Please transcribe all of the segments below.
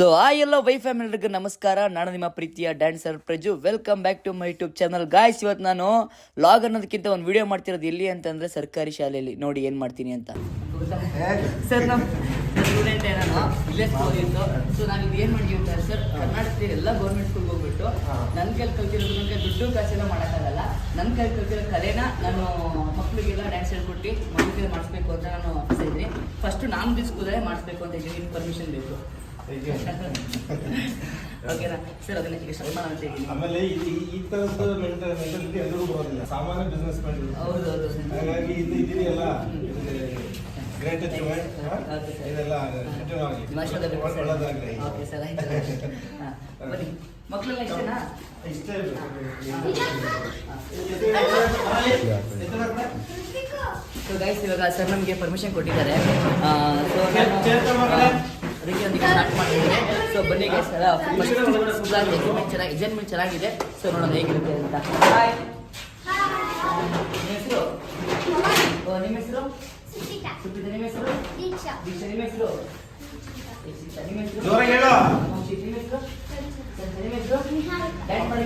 So ಎಲ್ಲ Y ಫ್ಯಾಮಿಲಿಗೆ ನಮಸ್ಕಾರ. ನಾನು ನಿಮ್ಮ ಪ್ರೀತಿಯ dancer Praju. Welcome back to my YouTube channel. Guys, ಇವತ್ತು ನಾನು ಲಾಗ್ ಅನ್ನೋದಕ್ಕಿಂತ ಒಂದು ವಿಡಿಯೋ ಮಾಡ್ತಿರೋದು ಎಲ್ಲಿ ಅಂತಂದರೆ ಸರ್ಕಾರಿ ಶಾಲೆಯಲ್ಲಿ. ನೋಡಿ ಏನು ಮಾಡ್ತೀನಿ ಅಂತ. ಸರ್, ನಮ್ಮ ಸ್ಟೂಡೆಂಟ್ ನಾನು ಇಲ್ಲೇ ಸ್ಕೂಲ್ ಇತ್ತು. ಸೊ ನಾನು ಇದು ಏನು ಮಾಡಿದ್ದೀವಿ ಅಂತ ಸರ್, ಕರ್ನಾಟಕದಲ್ಲಿ ಎಲ್ಲ ಗೌರ್ಮೆಂಟ್ ಸ್ಕೂಲ್ಗೆ ಹೋಗ್ಬಿಟ್ಟು ನನ್ನ ಕೈಲಿ ಕಲ್ತಿರೋದು, ನನಗೆ ದುಡ್ಡು ಕಾಸೆಲ್ಲ ಮಾಡೋಕ್ಕಾಗಲ್ಲ. ನನ್ನ ಕೈಲಿ ಕಲ್ತಿರೋ ಕಲೆನ ನಾನು ಮಕ್ಕಳಿಗೆಲ್ಲ ಡ್ಯಾನ್ಸ್ ಹೇಳ್ಕೊಟ್ಟು ಮಕ್ಕಳಿಗೆ ಮಾಡಿಸ್ಬೇಕು ಅಂತ ನಾನು ಇದ್ದೀನಿ. ಫಸ್ಟು ನಾನು ಸ್ಕೂಲಲ್ಲೇ ಮಾಡಿಸ್ಬೇಕು ಅಂತ ಇದ್ದೀನಿ. ಪರ್ಮಿಷನ್ ಬೇಕು. ಓಕೆನಾ ಸರ್? ಅದನ್ನ ಈಗ ಸನ್ಮಾನ ಅಂತ ಹೇಳಿ. ಆಮೇಲೆ ಈ ತರದ ಮೆಂಟಾಲಿಟಿ ಎಲ್ಲರೂ ಬರೋದಿಲ್ಲ, ಸಾಮಾನ್ಯ ಬಿಸ್ನೆಸ್ ಮ್ಯಾನ್. ಹೌದೌದು. ಹಾಗಾಗಿ ಇದೆಯಲ್ಲ, ಗ್ರೇಟ್ ಅಚೀವ್ಮೆಂಟ್. ಇದೆಲ್ಲ ಒಳ್ಳೆದಾಗಲಿ. ಓಕೆ ಸರ್, ಆಯ್ತು. ಬನ್ನಿ, ಮಕ್ಕಳೆಲ್ಲ ಇಷ್ಟನಾ? ಇಷ್ಟೇ. ಸೊ ಗೈಸ್, ಇವಾಗ ಸರ್ ನಮಗೆ ಪರ್ಮಿಷನ್ ಕೊಟ್ಟಿದ್ದಾರೆ. ಸೊ ಅದಕ್ಕೆ ಒಂದು ಸ್ಟಾರ್ಟ್ ಮಾಡಿದ್ರೆ. ಸೊ ಬನ್ನಿ ಗೈಸ್, ಎಕ್ಸಾಮ್ ಚೆನ್ನಾಗಿದೆ. ಸೊ ನೋಡೋಣ ಹೇಗಿರುತ್ತೆ ಅಂತ. ಹಾಯ್, ನಿಮ್ಮ ಹೆಸರು? ನಿಮ್ಮ ಹೆಸರು ಸುಚಿತಾ. ನಿಮ್ಮ ಹೆಸರು ದೀಕ್ಷಾ. ನಿಮ್ಮ ಹೆಸರು ನಿಮ್ಮ ಹೆಸರು ನಿಮ್ಮ ಹೆಸರು ಡ್ಯಾನ್ಸ್ ಮಾಡಿ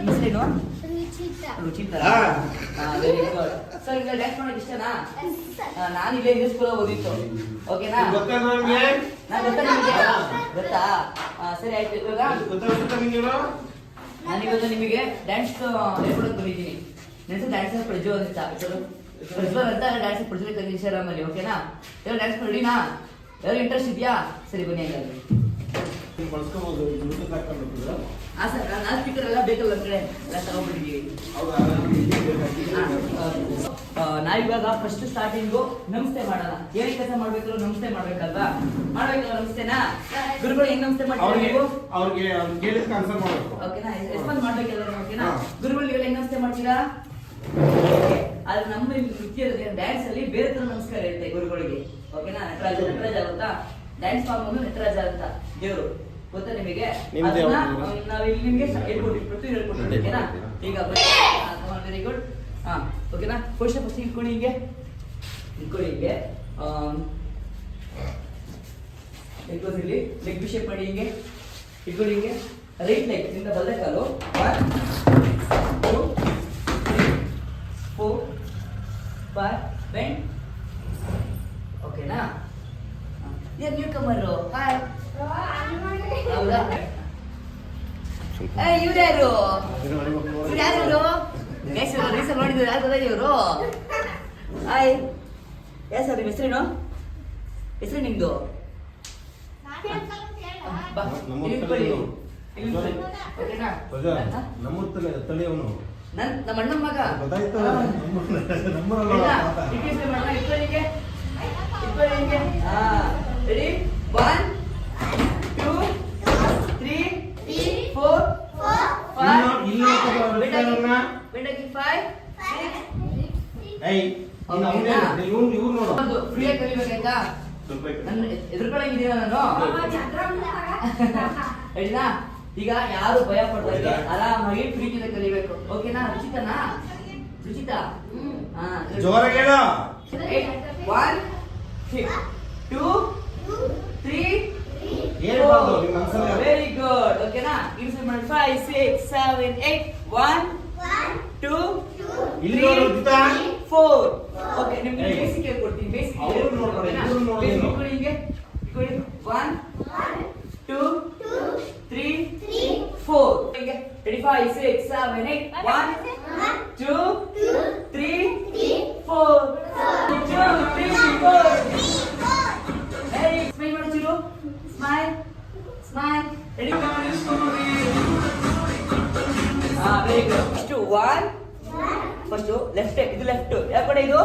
ಹೆಸರೇನು? ರುಚಿತಾ. Very good. ಸರ್, ಈಗ ಡ್ಯಾನ್ಸ್ ಮಾಡೋಕೆ ಇಷ್ಟನಾ? ನಾನು ಇಲ್ಲೇ ಇಂಗ್ಲಿಷ್ ಸ್ಕೂಲ್ ಓದಿತ್ತು. ಓಕೆನಾ? ಗೊತ್ತಾ ನಿಮಗೆ? ಗೊತ್ತಾ? ಸರಿ, ಆಯ್ತು. ಇವಾಗ ನಾನಿವತ್ತು ನಿಮಗೆ ಡ್ಯಾನ್ಸ್ ಹೇಳ್ಕೊಡೋಕೆ ಬಂದಿದ್ದೀನಿ. ನೆನ್ಸು ಡ್ಯಾನ್ಸರ್ ಪ್ರಜ್ವಲ್ ಅಂತ. ಪ್ರಜ್ವಲ್ ಅಂತ ಡ್ಯಾನ್ಸರ್ ಪ್ರಜ್ವಲ್ ತಂದಿದ್ದೀನಿ ಇನ್ಸ್ಟಾಗ್ರಾಮಲ್ಲಿ. ಓಕೆನಾ? ಇವಾಗ ಡ್ಯಾನ್ಸ್ ಮಾಡಿನಾ? ಯಾರು ಇಂಟ್ರೆಸ್ಟ್ ಇದೆಯಾ? ಸರಿ, ಬನ್ನಿ. ಹಾಗಾದ್ರೆ ಹಾಂ ಸರ್, ನಾನು ಸ್ಪೀಕರ್ ಎಲ್ಲ ಬೇಕಲ್ಲ ಒಂದು ಕಡೆ ಎಲ್ಲ ತಗೊಂಡ್ಬಿಟ್ಟಿದ್ದೀವಿ. ನಾವಿವಾಗ ಫಸ್ಟ್ ಸ್ಟಾರ್ಟಿಂಗು ನಮಸ್ತೆ ಮಾಡೋಣ. ಏನೇ ಕೆಲಸ ಮಾಡ್ಬೇಕು, ನಮಸ್ತೆ ಮಾಡ್ಬೇಕಲ್ವಾ? ಮಾಡ್ಬೇಕಲ್ಲ ನಮಸ್ತೆನಾ? ಗುರುಗಳು ಹೆಂಗ್ ನಮಸ್ತೆ ಮಾಡ್ತೀರಾ ನೀವು? ಓಕೆನಾ? ರೆಸ್ಪಾನ್ಸ್ ಮಾಡ್ಬೇಕಲ್ಲ. ಓಕೆನಾ? ಗುರುಗಳು ನೀವು ಹೆಂಗ್ ನಮಸ್ತೆ ಮಾಡ್ತೀರಾ? ಆದ್ರೆ ನಮ್ಮ ನೃತ್ಯದ ಡ್ಯಾನ್ಸ್ ಅಲ್ಲಿ ಬೇರೆ ತರ ನಮಸ್ಕಾರ ಇರುತ್ತೆ ಗುರುಗಳಿಗೆ. ಓಕೆನಾ? ನಟರಾಜ ಗೊತ್ತಾ? ಡ್ಯಾನ್ಸ್ ಫಾರ್ಮ್ ಒಂದು ನಟರಾಜ ಅಂತ ದೇವರು, ಗೊತ್ತಾ ನಿಮಗೆ? ನಾವು ಇಲ್ಲಿ ನಿಮಗೆ ಹೇಳ್ಕೊಟ್ಟಿವಿ. ಓಕೆನಾ? ಈಗ ವೆರಿ ಗುಡ್. ಹಾ, ಓಕೆನಾ? ಫಸ್ಟ್ ಇಟ್ಕೊಳ್ಳಿ, ಹಿಂಗೆ ಇಟ್ಕೊಳ್ಳಿ. ಹಿಂಗೆ ಇಲ್ಲಿ ಲೆಗ್ ಬಿ ಶೇಪ್ ಮಾಡಿ. ಹಿಂಗೆ ಇಟ್ಕೊಳ್ಳಿ. ಹಿಂಗೆ ರೈಟ್ ಲೆಗ್ ಇಂದ ಬಲ್ಲೆ ಕಾಲು. 1 2 3 4 5 ಬೆಂಡ್. ಓಕೆನಾ? ಏನು ನ್ಯೂ ಕಮರು? ಹಾಯ್. ಹೌದಾ? ಇವ್ರು ಯಾರು? ರೀಸನ್ ನೋಡಿದ್ರು ಯಾರು ಗೊತ್ತಾ ಇವರು? ಹಾಯ್. ಯಾ ಸರ್, ನಿಮ್ಮ ಹೆಸರೇನು? ಹೆಸರು ನಿಮ್ದು? ನಮ್ಮ ಅಣ್ಣ ಮಗ. ರೆಡಿ? 1 2 3 4 5 ಬೆಂಡಗಿ 5 ಫ್ರೀಯಾಗಿ ಕಲಿಬೇಕಾಯ್ತಾ? ನನ್ನ ಎದುರ್ಕೊಳಂಗಿದ್ದೀನ ನಾನು. ಹೇಳಿನಾ? ಈಗ ಯಾರು ಭಯ ಪಡ್ತಾರೆ, ಆರಾಮಾಗಿ ಪ್ರೀತಿಯಿಂದ ಕಲಿಬೇಕು. ಓಕೆನಾ? ರುಚಿತನಾ? ರುಚಿತಾ? 1 2 3 very good. ಓಕೆನಾ? ಇನ್ಸ್ ಮಾಡಿ 5 6 7 8 1 2 3 4. ಓಕೆ, ನಿಮ್ಗೆ ಬೇಸಿಕ್ ಹೇಳ್ಕೊಡ್ತೀನಿ. ಬೇಸಿಕ್ ಹಿಂಗೆ 1 2 3 4. ಹಿಂಗೆ ರೆಡಿ? 5 6 7 8 1 2 3 4 2 3 4. ಸ್ಮೈಲ್ ಮಾಡಿ Chiru. Smile smile. Ready? Very good. First 1 first left. ಇದು ಲೆಫ್ಟ್. ಯಾವ ಕಡೆ ಇದು?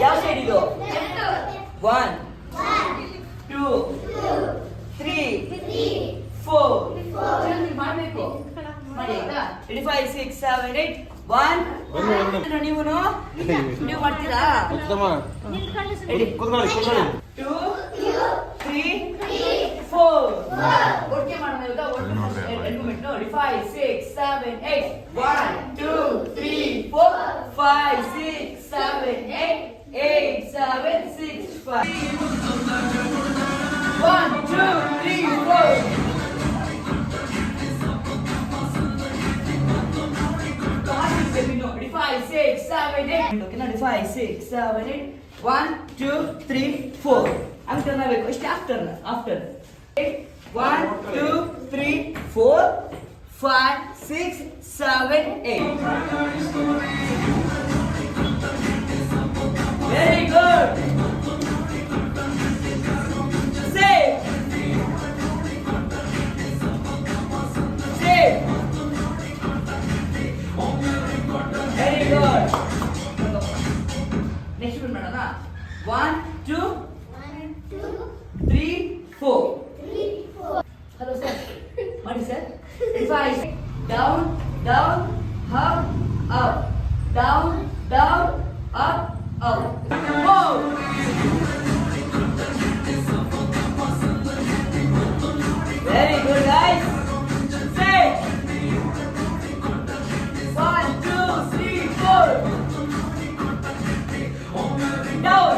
ಯಾವ ಸೈಡ್ ಇದು? 1 2 3 4 ಮಾಡಬೇಕು. ಮಾಡಿ ಆಯ್ತಾ? ರೆಡಿ? 5 6 7 8 1. ನೀವು ಮಾಡ್ತೀರಾ? 2 3 4. ಒಟ್ಟಿಗೆ ಮಾಡೋಣ ಇವಾಗ. ನೋಡಿ 5 6 7 8 1 2 3 4 5, 6, 7, 8. 8, 7, 6, 5. 1, 2, 3, 4. Ready, 5, 6, 7, 8. Okay, now 5, 6, 7, 8. 1, 2, 3, 4. I'm gonna make after. 1, 2, 3, 4, 5, 6, 7, 8. Very good. Save. Very good. Next one, madam. 1, 2, 3, 4. Hello, sir. What is that? 5. Down, up, up. Down, up, up. Whoa. Very good, guys. Say. 1, 2, 3, 4. Down.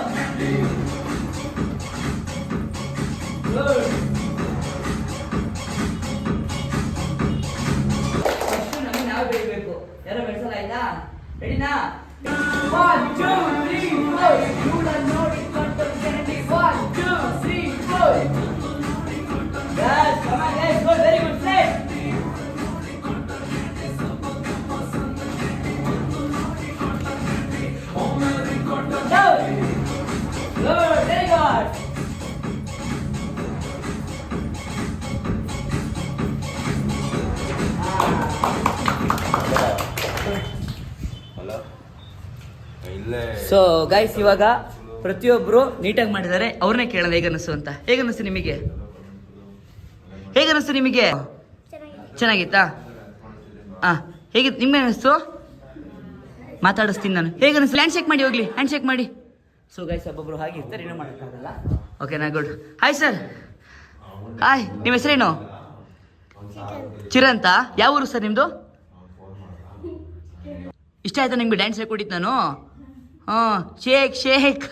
Good. ನಾವು ಬೆಳಿಬೇಕು. ಯಾರೋ ಬೆಳೆಸಲ್ಲ ಆಯ್ತಾ? ರೆಡಿನಾ? 1, 2, 3, 4. ನೋಡಿ control Kennedy. 1, 2, 3, 4. Yes, come on guys, good, very good, play. Down. Good, very good. So guys, ಇವಾಗ ಪ್ರತಿಯೊಬ್ರು ನೀಟಾಗಿ ಮಾಡಿದ್ದಾರೆ. ಅವ್ರನ್ನೇ ಕೇಳೋದು ಹೇಗನ್ನಿಸ್ತು ಅಂತ. ಹೇಗನ್ನಿಸ್ತು ನಿಮಗೆ? ಚೆನ್ನಾಗಿತ್ತಾ? ಹೇಗಿತ್ತು ನಿಮ್ಗೆ? ಅನ್ನಿಸ್ತು? ಮಾತಾಡಿಸ್ತೀನಿ ನಾನು. ಹೇಗನ್ನಿಸ್ತು? ಹ್ಯಾಂಡ್ ಶೇಕ್ ಮಾಡಿ ಹೋಗ್ಲಿ, ಹ್ಯಾಂಡ್ ಶೇಕ್ ಮಾಡಿ. ಸೊ ಗೈಸ್, ಒಬ್ಬೊಬ್ರು ಹಾಗೆ ಇರ್ತಾರೆ, ಏನೂ ಮಾಡೋಕ್ಕಾಗಲ್ಲ. ಓಕೆನಾ? ಗುಡ್. Hi sir. ಹಾಯ್, ನಿಮ್ಮ ಹೆಸರೇನು? ಚಿರಂತ. ಯಾವ ಊರು ಸರ್ ನಿಮ್ಮದು? ಇಷ್ಟ ಆಯ್ತಾ ನಿಮ್ಗೆ ಡ್ಯಾನ್ಸ್ ಹೇಳ್ಕೊಟ್ಟಿದ್ದು ನಾನು? ಶೇಕ್.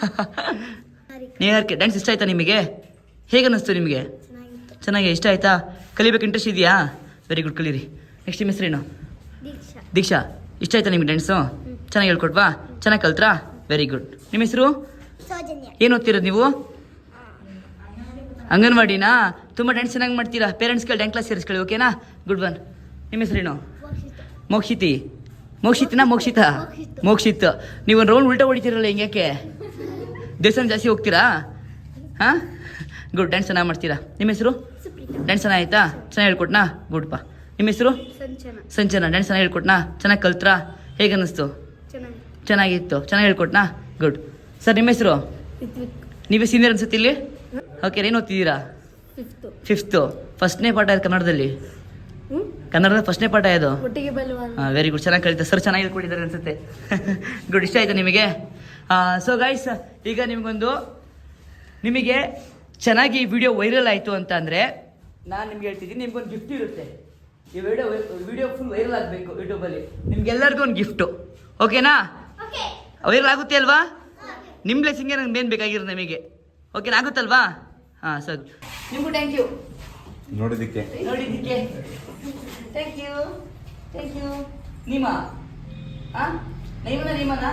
ನೇಹರ್ಕೆ ಡ್ಯಾನ್ಸ್ ಇಷ್ಟ ಆಯ್ತಾ ನಿಮಗೆ? ಹೇಗನ್ನಿಸ್ತು ನಿಮಗೆ? ಚೆನ್ನಾಗಿ ಇಷ್ಟ ಆಯ್ತಾ? ಕಲಿಬೇಕು ಇಂಟ್ರೆಸ್ಟ್ ಇದೆಯಾ? ವೆರಿ ಗುಡ್, ಕಲೀರಿ. ನೆಕ್ಸ್ಟ್ ನಿಮ್ಮ ಹೆಸರೇನು? ದೀಕ್ಷಾ. ಇಷ್ಟ ಆಯ್ತಾ ನಿಮ್ಗೆ ಡ್ಯಾನ್ಸು? ಚೆನ್ನಾಗಿ ಹೇಳ್ಕೊಟ್ವಾ? ಚೆನ್ನಾಗಿ ಕಲ್ತ್ರಾ? Very good. ನಿಮ್ಮ ಹೆಸರು? ಏನು ಓದ್ತಿರೋದು ನೀವು? ಅಂಗನವಾಡಿನಾ? ತುಂಬ ಡ್ಯಾನ್ಸ್ ಚೆನ್ನಾಗಿ ಮಾಡ್ತೀರಾ. ಪೇರೆಂಟ್ಸ್ಗಳು ಡ್ಯಾನ್ಸ್ ಕ್ಲಾಸ್ ಸೇರಿಸ್ಕೊಳ್ಳಿ, ಓಕೆನಾ? Good one. ನಿಮ್ಮ ಹೆಸರೇನು? ಮೋಕ್ಷಿತ್. ನೀವು ಒಂದು ರೌಂಡ್ ಉಲ್ಟಾ ಹೊಡಿತೀರಲ್ಲ, ಹಿಂಗ್ಯಾಕೆ? ದೇವಸ್ಥಾನ ಜಾಸ್ತಿ ಹೋಗ್ತೀರಾ? ಹಾಂ, ಗುಡ್. ಡ್ಯಾನ್ಸ್ ಚೆನ್ನಾಗಿ ಮಾಡ್ತೀರಾ. ನಿಮ್ಮ ಹೆಸರು? ಡ್ಯಾನ್ಸ್ ಚೆನ್ನಾಗಿತ್ತಾ? ಚೆನ್ನಾಗಿ ಹೇಳ್ಕೊಟ್ನಾ? ಗುಡ್ಪ. ನಿಮ್ಮ ಹೆಸರು? ಸಂಚನ. ಡ್ಯಾನ್ಸ್ ಚೆನ್ನಾಗಿ ಹೇಳ್ಕೊಟ್ನಾ? ಚೆನ್ನಾಗಿ ಕಲ್ತ್ರಾ? ಹೇಗನ್ನಿಸ್ತು? ಚೆನ್ನಾಗಿತ್ತು. ಚೆನ್ನಾಗಿ ಹೇಳ್ಕೊಟ್ನಾ? ಗುಡ್. ಸರ್, ನಿಮ್ಮ ಹೆಸರು? ನೀವೇ ಸೀನಿಯರ್ ಅನ್ಸುತ್ತೆ ಇಲ್ಲಿ. ಓಕೆ, ಏನು ಓದ್ತಿದ್ದೀರಾ? ಫಿಫ್ತು. ಫಸ್ಟ್ನೇ ಪಾಠ ಆಯ್ತು ಕನ್ನಡದಲ್ಲಿ? ಕನ್ನಡದ ಫಸ್ಟ್ನೇ ಪಾಠ ಇದು? ಹಾಂ, ವೆರಿ ಗುಡ್. ಚೆನ್ನಾಗಿ ಕಲಿತ ಸರ್. ಚೆನ್ನಾಗಿ ಹೇಳ್ಕೊಟ್ಟಿದ್ದಾರೆ ಅನ್ಸುತ್ತೆ. ಗುಡ್. ಇಷ್ಟ ಆಯ್ತಾ ನಿಮಗೆ? ಸೊ ಗೈಸ್, ಈಗ ನಿಮಗೆ ಚೆನ್ನಾಗಿ ವಿಡಿಯೋ ವೈರಲ್ ಆಯಿತು ಅಂತ ಅಂದರೆ ನಾನು ನಿಮ್ಗೆ ಹೇಳ್ತಿದ್ದೀನಿ, ನಿಮ್ಗೊಂದು ಗಿಫ್ಟ್ ಇರುತ್ತೆ. ಈ ವಿಡಿಯೋ ಫುಲ್ ವೈರಲ್ ಆಗಬೇಕು ಯೂಟ್ಯೂಬಲ್ಲಿ. ನಿಮ್ಗೆಲ್ಲರಿಗೂ ಒಂದು ಗಿಫ್ಟು, ಓಕೆನಾ? ವೈರಲ್ ಆಗುತ್ತೆ ಅಲ್ವಾ? ನಿಮ್ಮ ಬ್ಲೆಸ್ಸಿಂಗ್ ನಂಗೆ ಮೇನ್ ಬೇಕಾಗಿರೋದು ನಮಗೆ. ಓಕೆನಾ? ಆಗುತ್ತಲ್ವಾ? ಹಾಂ ಸರ್. ನಿಮಗೂ ಥ್ಯಾಂಕ್ ಯು ನೋಡಿದ್ದಕ್ಕೆ. Thank you. ನೀಮಾ? ಹಾಂ, ನೀಮನಾ?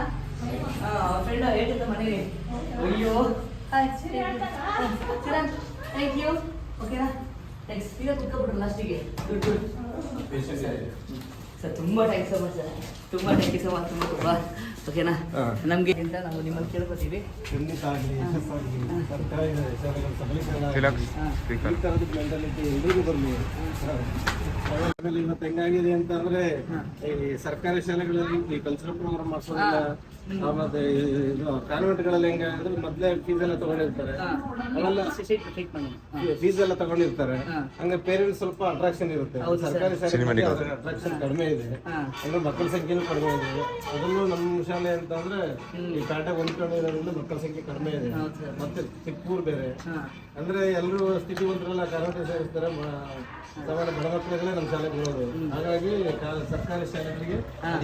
ಫ್ರೆಂಡ್ ಹೇಳ್ತಿದ್ದ ಮನೇಲಿ. ಅಯ್ಯೋ, ಥ್ಯಾಂಕ್ ಯು. ಓಕೆನಾ? ಥ್ಯಾಂಕ್ಸ್. ಈಗ ಕುತ್ಕೊಬಿಟ್ರು ಲಾಸ್ಟಿಗೆ. ಗುಡ್. ಸರ್, ತುಂಬ ಥ್ಯಾಂಕ್ಸ್ ಸೊ ಮಚ್ ಸರ್. ತುಂಬ ಥ್ಯಾಂಕ್ ಯು ಸೊ ಮಚ್. ತುಂಬ. ಓಕೆನಾ? ನಮಗೆ ಅಂತ ನಾವು ನಿಮ್ಮಲ್ಲಿ ಕೇಳ್ಕೊತೀವಿ. ಇವತ್ತು ಹೆಂಗಾಗಿದೆ ಅಂತಂದ್ರೆ ಈ ಸರ್ಕಾರಿ ಶಾಲೆಗಳಲ್ಲಿ ಈ ಕಲ್ಚರಲ್ ಪ್ರೋಗ್ರಾಮ್ ಮಾಡಿಸೋದ್ರಿಂದ ಮತ್ತೆ ಇದು ಕಾನ್ವೆಂಟ್ಗಳಲ್ಲಿ ಹೆಂಗ ಅಂದ್ರೆ ಮೊದ್ಲೇ ಫೀಸ್ ಎಲ್ಲ ತಗೊಂಡಿರ್ತಾರೆ, ಅವೆಲ್ಲ ಫೀಸ್ ಎಲ್ಲ ತಗೊಂಡಿರ್ತಾರೆ. ಹಂಗ ಪೇರೆಂಟ್ಸ್ ಸ್ವಲ್ಪ ಅಟ್ರಾಕ್ಷನ್ ಇರುತ್ತೆ. ಸರ್ಕಾರಿ ಶಾಲೆ ಅಟ್ರಾಕ್ಷನ್ ಕಡಿಮೆ ಇದೆ, ಅಂದ್ರೆ ಮಕ್ಕಳ ಸಂಖ್ಯೆನೂ ಕಡಿಮೆ ಇದೆ. ಅದರಲ್ಲೂ ನಮ್ಮ ಶಾಲೆ ಅಂತ ಅಂದ್ರೆ ಈ ಪೇಟೆ ಹೊಂದ್ಕೊಂಡಿರೋದ್ರಿಂದ ಮಕ್ಕಳ ಸಂಖ್ಯೆ ಕಡಿಮೆ ಇದೆ. ಮತ್ತೆ ಚಿಕ್ಕೂರು ಬೇರೆ, ಅಂದ್ರೆ ಎಲ್ಲರೂ ಸ್ಥಿತಿವಂತರೆಲ್ಲ ಕಾನ್ವೆಂಟ್ ಸೇರಿಸ್ತಾರೆ, ಸಾಮಾನ್ಯ ಬಡ ಮಕ್ಕಳಿಗೆ ನಮ್ಮ ಶಾಲೆಗೆ ಬರೋದು. ಹಾಗಾಗಿ ಸರ್ಕಾರಿ ಶಾಲೆಗಳಿಗೆ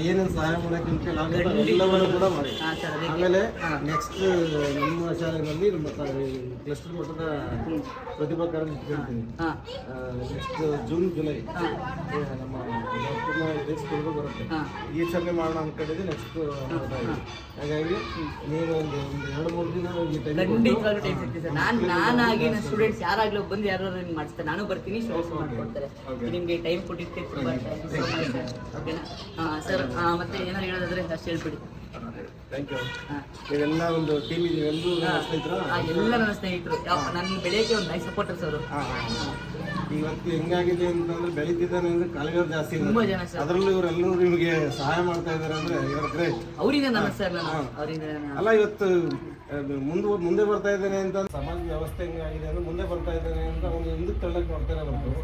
ಏನೇನು ಸಹಾಯ ಮಾಡಕ್ಕೆ ಎಲ್ಲವನ್ನು ಕೂಡ ಮಾಡಿ. ಆಮೇಲೆ ನೆಕ್ಸ್ಟ್ ನಮ್ಮ ಶಾಲೆಯಲ್ಲಿ ನಮ್ಮ ಕ್ಲಸ್ಟರ್ ಮಟ್ಟದ ಪ್ರತಿಭಾ ಕಾರಂಜಿ ಹೇಳ್ತೀನಿ. ನೆಕ್ಸ್ಟ್ ಜೂನ್ ಜುಲೈ ನಮ್ಮ ಸ್ಕೂಲ್ಗೂ ಬರುತ್ತೆ. ಈ ಸಭೆ ಮಾಡೋಣ ಅನ್ಕೊಂಡಿದ್ದೆ ನೆಕ್ಸ್ಟ್. ಹಾಗಾಗಿ ನೀವು ಒಂದು 2-3 ದಿನ ಈ ಟೈಮ್ ನಾನಾಗಿ ನನ್ನ ಸ್ಟೂಡೆಂಟ್ಸ್ ಯಾರಾಗ್ಲೂ ಬಂದು ಯಾರು ಮಾಡಿಸ್ತಾರೆ, ನಾನು ಬರ್ತೀನಿ, ಸ್ಟೂಡೆಂಟ್ಸ್ ಮಾಡ್ಕೊಡ್ತಾರೆ. ನಿಮಗೆ ಟೈಮ್ ಕೊಟ್ಟಿದ್ದಕ್ಕೆ ತುಂಬಾ ಓಕೆನಾ ಸರ್? ಮತ್ತೆ ಏನಾದ್ರು ಹೇಳೋದಾದ್ರೆ ಅಷ್ಟು ಹೇಳ್ಬಿಡಿ. Thank you. ನೀವೆಲ್ಲ ಒಂದು ಟೀಮ್ ಇದೆ, ಎಲ್ಲ ನನ್ನ ಸ್ನೇಹಿತರು, ನನ್ನ ಬೆಳೆಯಕ್ಕೆ ಒಂದು ನೈಸ್ ಸಪೋರ್ಟರ್ಸ್ ಅವರು. ಇವತ್ತು ಹೆಂಗಾಗಿದೆ ಅಂತಂದ್ರೆ ಬೆಳೀತಿದ್ದಾನೆ ಅಂದ್ರೆ ಕಾಲೇಜವ್ರು ಜಾಸ್ತಿ ತುಂಬಾ ಜನ ಸರ್, ಅದರಲ್ಲೂ ಇವರೆಲ್ಲರೂ ನಿಮಗೆ ಸಹಾಯ ಮಾಡ್ತಾ ಇದ್ದಾರೆ ಅಂದ್ರೆ ಇವ್ರ ಗ್ರೇಟ್. ಅವರಿಂದ ನನ್ನ ಸರ್ ಅವರಿಂದ ಅಲ್ಲ, ಇವತ್ತು ಮುಂದೆ ಬರ್ತಾ ಇದ್ದೇನೆ ಅಂತ ಸಮಾಜ ವ್ಯವಸ್ಥೆ ಹೆಂಗಾಗಿದೆ ಅಂದ್ರೆ ಮುಂದೆ ಬರ್ತಾ ಇದ್ದೇನೆ ಅಂತ ಅವ್ನು ಹಿಂದಕ್ಕೆ ತಳ್ಳಕ್ಕೆ ನೋಡ್ತಾನೆ ಹೊರತು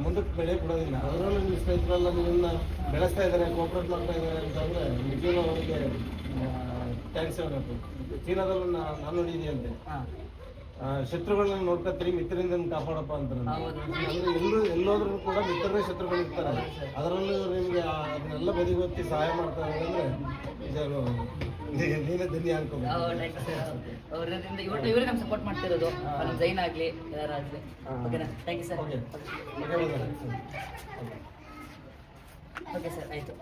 ಮುಂದಕ್ಕೆ ಬೆಳೆ ಕೊಡೋದಿಲ್ಲ. ಅದರಲ್ಲೂ ನಿಮ್ಮ ಸ್ನೇಹಿತರೆಲ್ಲ ನಿಮ್ಮನ್ನ ಬೆಳೆಸ್ತಾ ಇದ್ದಾರೆ, ಕೋಪರೇಟ್ ಮಾಡ್ತಾ ಇದ್ದಾರೆ ಅಂತಂದ್ರೆ ನಿಜವೂ ಅವರಿಗೆ ಥ್ಯಾಂಕ್ಸ್ ಹೇಳಬೇಕು. ಚೀನಾದಲ್ಲೂ ನಾನು ನೋಡಿದೆಯಂತೆ, ಶತ್ರುಗಳನ್ನ ನೋಡ್ಕೊತೀರಿ, ಮಿತ್ರರಿಂದ ಕಾಪಾಡಪ್ಪ ಅಂತಾರೆ. ಅಂದ್ರೆ ಎಲ್ಲೋದ್ರೂ ಕೂಡ ಮಿತ್ರರೇ ಶತ್ರುಗಳು ಇರ್ತಾರೆ. ಅದರಲ್ಲೂ ನಿಮ್ಗೆ ಅದನ್ನೆಲ್ಲ ಬದಿಗೊತ್ತಿ ಸಹಾಯ ಮಾಡ್ತಾರೆ ಅಂದ್ರೆ ನೀನೇ ಧನ್ಯ ಅನ್ಕೋಬೇಕು. ಇವರೇ ನಮ್ಗೆ ಸಪೋರ್ಟ್ ಮಾಡ್ತಿರೋದು, ನಮ್ಮ ಜೈನ್ ಆಗ್ಲಿ ಯಾರಾಗ್ಲಿ. ಓಕೆನಾ? Thank you sir. Okay sir, ಆಯ್ತು.